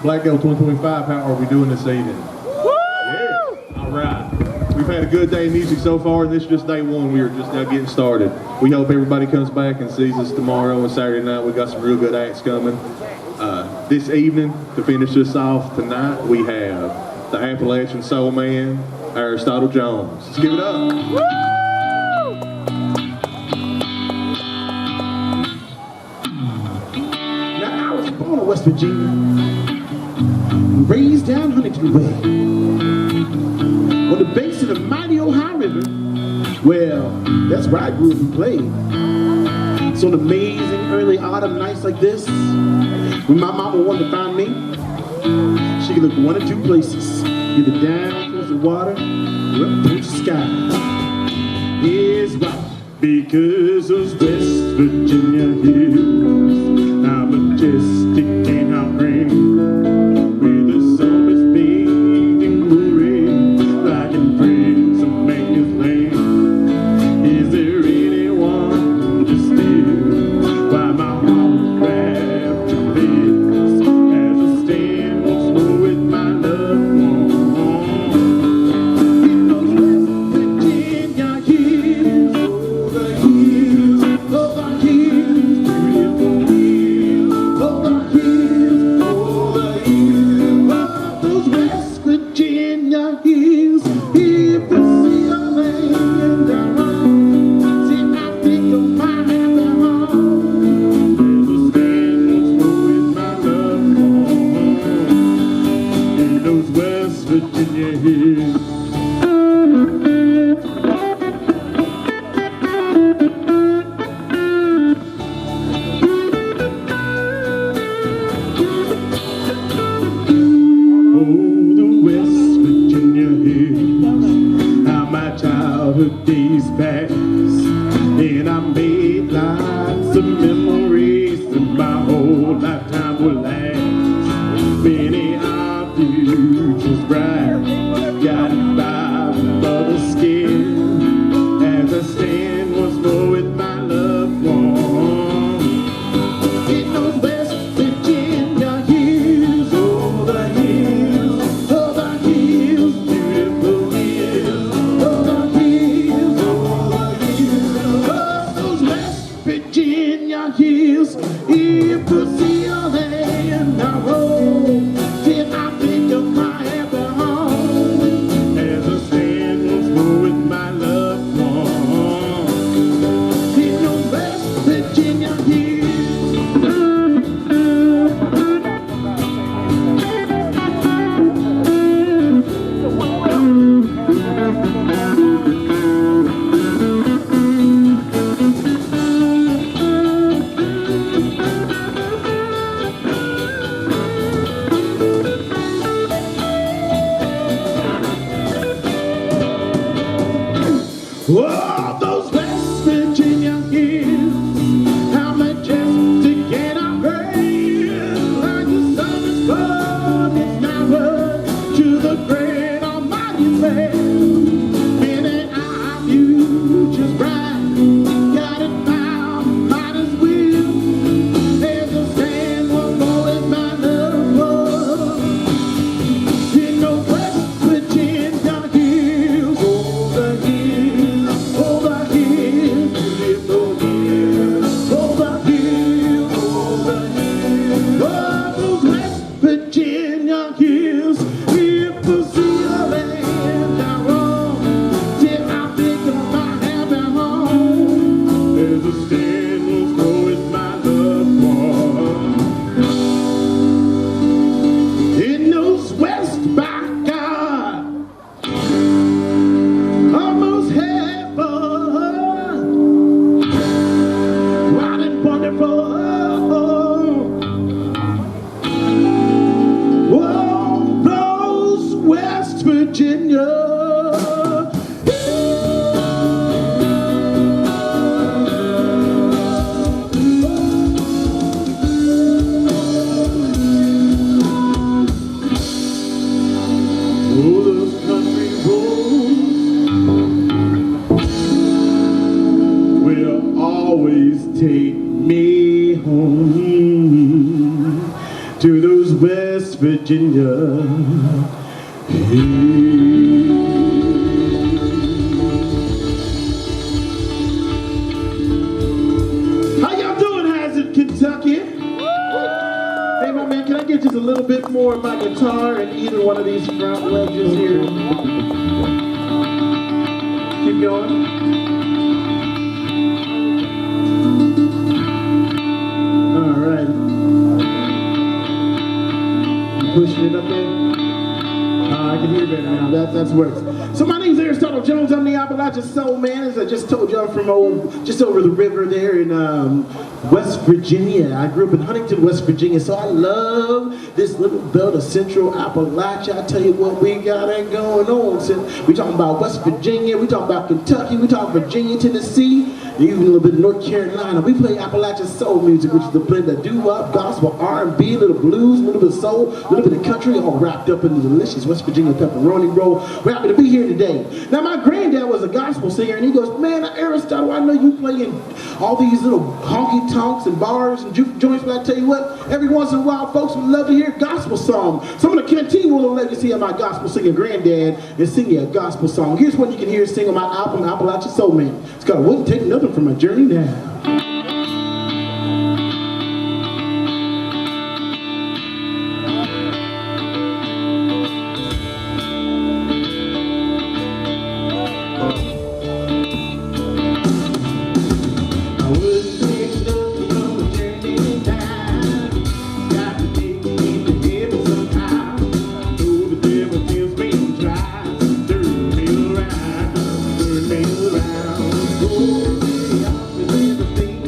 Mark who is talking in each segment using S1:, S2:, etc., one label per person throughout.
S1: Black Devil 2025, how are we doing this evening? Woo! Yeah, all right. We've had a good day of music so far, and this is just day one. We are just now getting started. We hope everybody comes back and sees us tomorrow and Saturday night. We've got some real good acts coming. This evening, to finish us off tonight, we have the Appalachian Soul Man, Aristotle Jones. Let's give it up. Woo!
S2: Now, I was born in West Virginia, raised down Huntington Way, on the banks of the mighty Ohio River. Well, that's where I grew up and played. So on amazing early autumn nights like this, when my mama wanted to find me, she could look one of two places, either down towards the water or up towards the sky. Here's why. Because those West Virginia hills are majestic and how grand, with the summits bathed in glory, like in Prince of Magnus land. Is there anyone who understands why my heart would grab to this as I stand once more with my loved one? In those West Virginia hills, over hills, over hills, beautiful hills, over hills, over hills, those West Virginia hills. If you see a land around, see I think of my happy home. Stand once more with my loved one in those West Virginia hills. Oh, the West Virginia hills, how my childhood days pass, and I made lots of memories that my whole lifetime will last. Many are futures bright, guided by my mother's skin, as I stand once more with my loved one. In those West Virginia hills, oh the hills, beautiful hills, oh the hills, those West Virginia hills. If you see a land I roll, then I think of my happy home, as I stand once more with my loved one. In those West Virginia hills. Whoa, those West Virginia hills, how majestic and how great, like the sun is from its mountain to the great almighty land. Many are futures bright, guided by mighty's will, as I stand once more with my loved one. In those West Virginia hills, over hills, over hills, beautiful hills, over hills, over hills, oh, those West Virginia hills. If you see a land I roam, till I think of my happy home, as I stand once more with my loved one. In those West by God, almost heaven, wild and wonderful. Whoa, those West Virginia. Oh, those country roads will always take me home to those West Virginia. How y'all doing, Hazard, Kentucky? Hey, my man, can I get just a little bit more of my guitar in either one of these front wedges here? Keep going. All right. You pushing it up there? I can hear better now. That's works. So my name's Aristotle Jones. I'm the Appalachian Soul Man. As I just told you, I'm from just over the river there in West Virginia. I grew up in Huntington, West Virginia, so I love this little belt of Central Appalachia. I tell you what, we got it going on. We talking about West Virginia, we talking about Kentucky, we talking Virginia, Tennessee, even a little bit of North Carolina. We play Appalachian soul music, which is a blend of doo-wop, gospel, R&B, a little blues, a little bit of soul, a little bit of country, all wrapped up in the delicious West Virginia pepperoni roll. We're happy to be here today. Now, my granddad was a gospel singer, and he goes, man, Aristotle, I know you playing all these little honky-tonks and bars and juke joints, but I tell you what, every once in a while, folks would love to hear a gospel song. So I'm going to continue the legacy of my gospel singing granddad and sing you a gospel song. Here's one you can hear sing on my album, Appalachian Soul Man. It's called Wouldn't Take Nothing from My Journey Now. Around, oh, the opposite of things.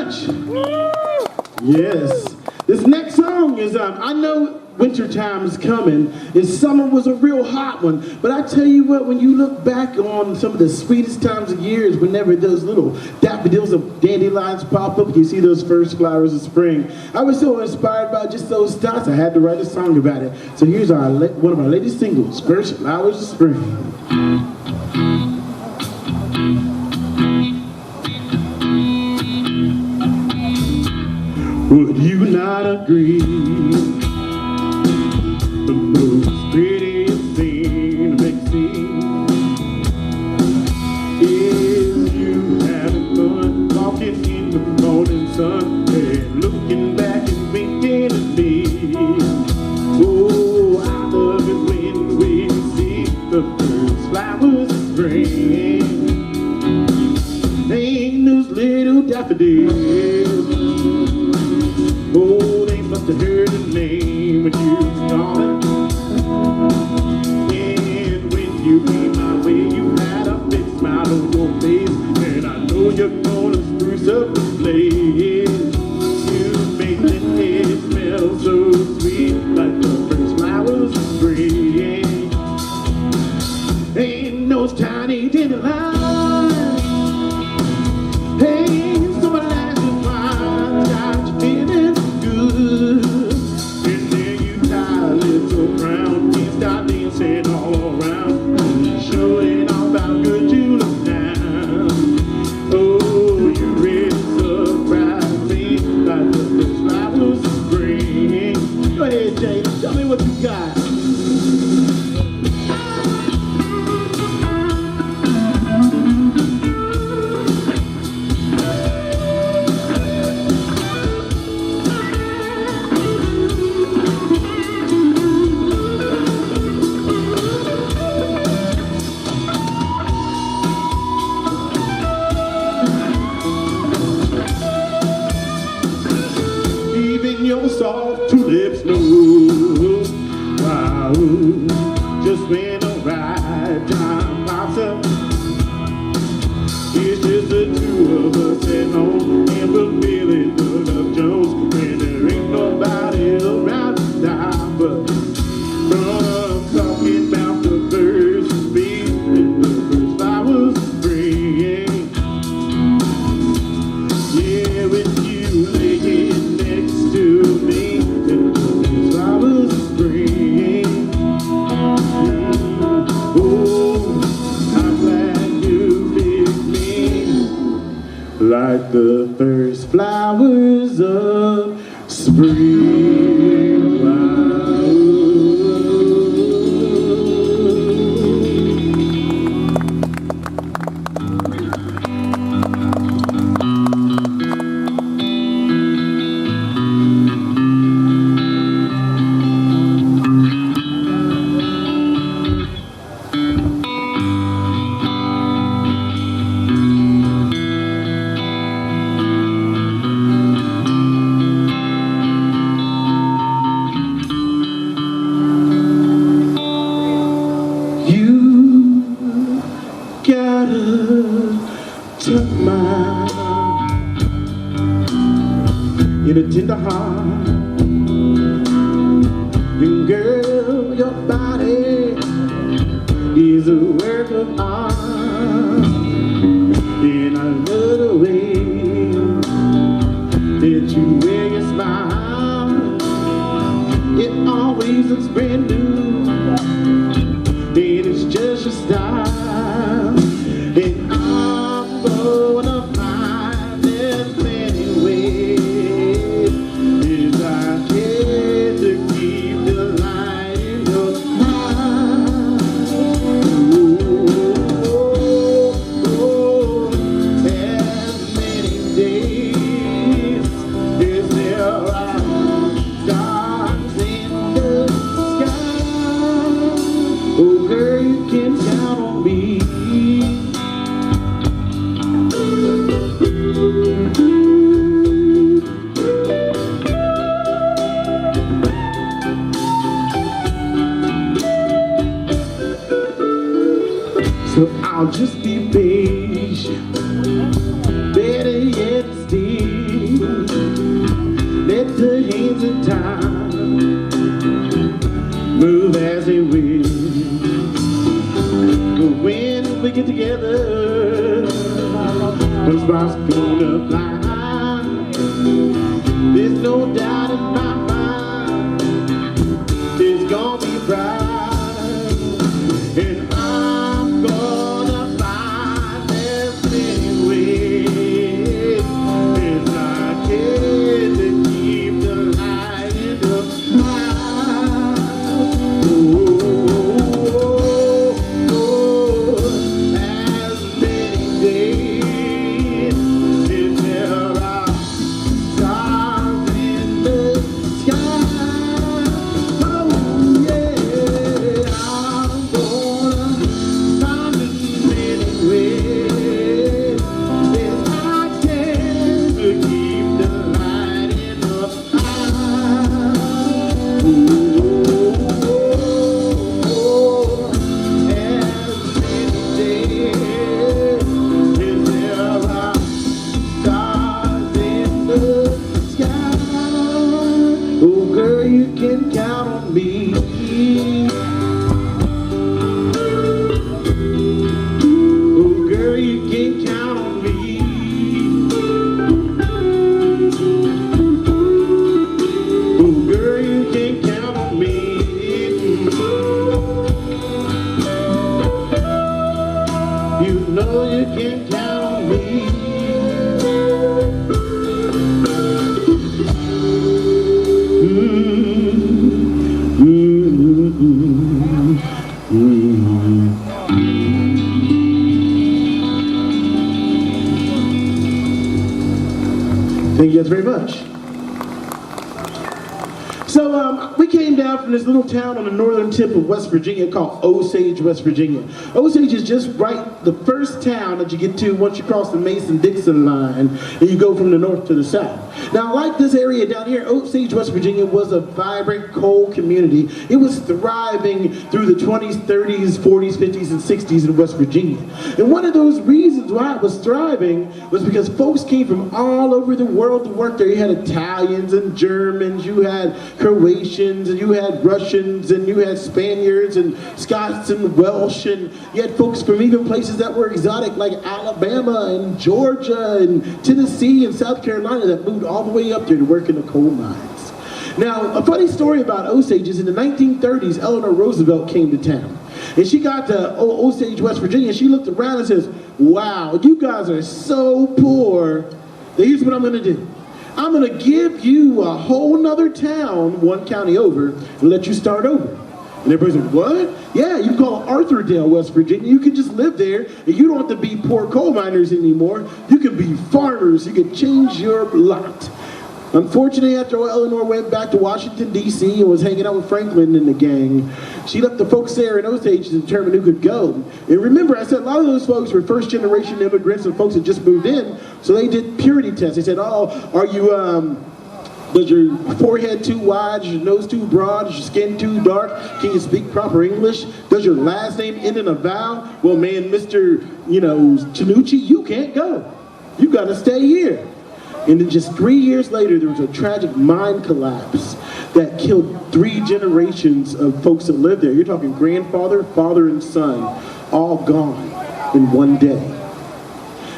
S2: much. Yes. This next song is, I know winter time is coming, and summer was a real hot one, but I tell you what, when you look back on some of the sweetest times of years, whenever those little daffodils and dandelions pop up, you see those first flowers of spring. I was so inspired by just those thoughts, I had to write a song about it. So here's one of our latest singles, First Flowers of Spring. Would you not agree? The most prettiest thing to make scene is you having fun, walking in the morning sun and looking back and winking at me. Oh, I love it when we see the first flowers of spring. Ain't those little daffodils. Oh, they must have heard the name when you was calling. And when you came my way, you had a big smile on your face. And I know you're gonna spruce up the place. You make the head smell so sweet, like the first flowers of spring. Ain't those tiny dandelions. Hey, somebody asked me why got you feeling good. And then you tie a little crown, you start dancing all around, showing off how good you look now. Oh, you really surprise me like the first flowers of spring. Go ahead, Jay, tell me what you got. Your soft tulips know, wow, just when the right time pops up, it's just the two of us at home, and we're feeling the Love Jones when there ain't nobody around to stop us from talking about the first beat and the first flowers of spring. Yeah, with you laying next to me, and the flowers of spring. Oh, I'm glad you picked me, like the first flowers of spring. Took mine in a tender heart, and girl, your body is a work of art, and I love the way that you wear your smile. It always looks brand new, and it's just your style. And I'm gonna find as many ways as I can to keep the light in your mind. As many days as there are stars in the sky. Oh, girl, you can count on me. So I'll just be patient. Better yet, gonna fly. There's no doubt in my mind, it's gonna be bright, and I'm gonna find as many ways as I can to keep the light in the sky. As many days as there are stars in the sky. Oh yeah, I'm gonna find as many ways as I can to keep the light in the sky. As many days as there are stars in the sky. Oh girl, you can count on me. Oh girl, you can count on me. Oh girl, you can count on me. You know you can count on me. Thank you guys very much. So we came down from this little town on the northern tip of West Virginia called Osage, West Virginia. Osage is just right, the first town that you get to once you cross the Mason-Dixon line and you go from the north to the south. Now, like this area down here, Osage, West Virginia was a vibrant coal community. It was thriving through the 20s, 30s, 40s, 50s, and 60s in West Virginia. And one of those reasons why it was thriving was because folks came from all over the world to work there. You had Italians and Germans, you had Croatians, and you had Russians, and you had Spaniards, and Scots, and Welsh, and you had folks from even places that were exotic like Alabama, and Georgia, and Tennessee, and South Carolina that moved all the way up there to work in the coal mines. Now, a funny story about Osage is in the 1930s, Eleanor Roosevelt came to town. And she got to Osage, West Virginia, and she looked around and says, wow, you guys are so poor that here's what I'm gonna do. I'm gonna give you a whole nother town, one county over, and let you start over. And everybody's like, what? Yeah, you call it Arthurdale, West Virginia. You can just live there, and you don't have to be poor coal miners anymore. You can be farmers. You can change your lot. Unfortunately, after Eleanor went back to Washington, D.C. and was hanging out with Franklin and the gang, she left the folks there in Osage to determine who could go. And remember, I said a lot of those folks were first-generation immigrants and folks that just moved in, so they did purity tests. They said, oh, are you, does your forehead too wide? Is your nose too broad? Is your skin too dark? Can you speak proper English? Does your last name end in a vowel? Well, man, Mr. Tanucci, you can't go. You got to stay here. And then just 3 years later, there was a tragic mine collapse that killed 3 generations of folks that lived there. You're talking grandfather, father, and son, all gone in one day.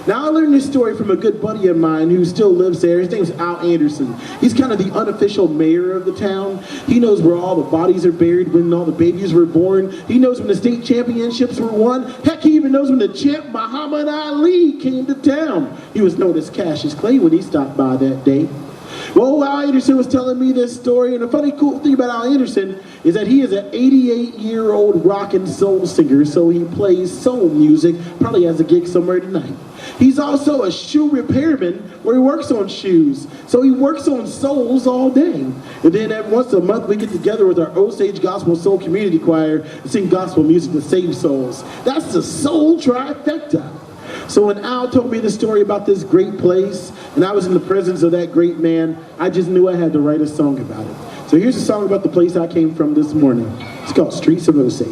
S2: Now, I learned this story from a good buddy of mine who still lives there. His name's Al Anderson. He's kind of the unofficial mayor of the town. He knows where all the bodies are buried, when all the babies were born. He knows when the state championships were won. Heck, he even knows when the champ Muhammad Ali came to town. He was known as Cassius Clay when he stopped by that day. Well, Al Anderson was telling me this story, and the funny cool thing about Al Anderson is that he is an 88-year-old rock and soul singer, so he plays soul music, probably has a gig somewhere tonight. He's also a shoe repairman where he works on shoes, so he works on souls all day. And then every once a month we get together with our Osage Gospel Soul Community Choir and sing gospel music to save souls. That's the soul trifecta. So when Al told me the story about this great place, and I was in the presence of that great man, I just knew I had to write a song about it. So here's a song about the place I came from this morning. It's called Streets of Osage.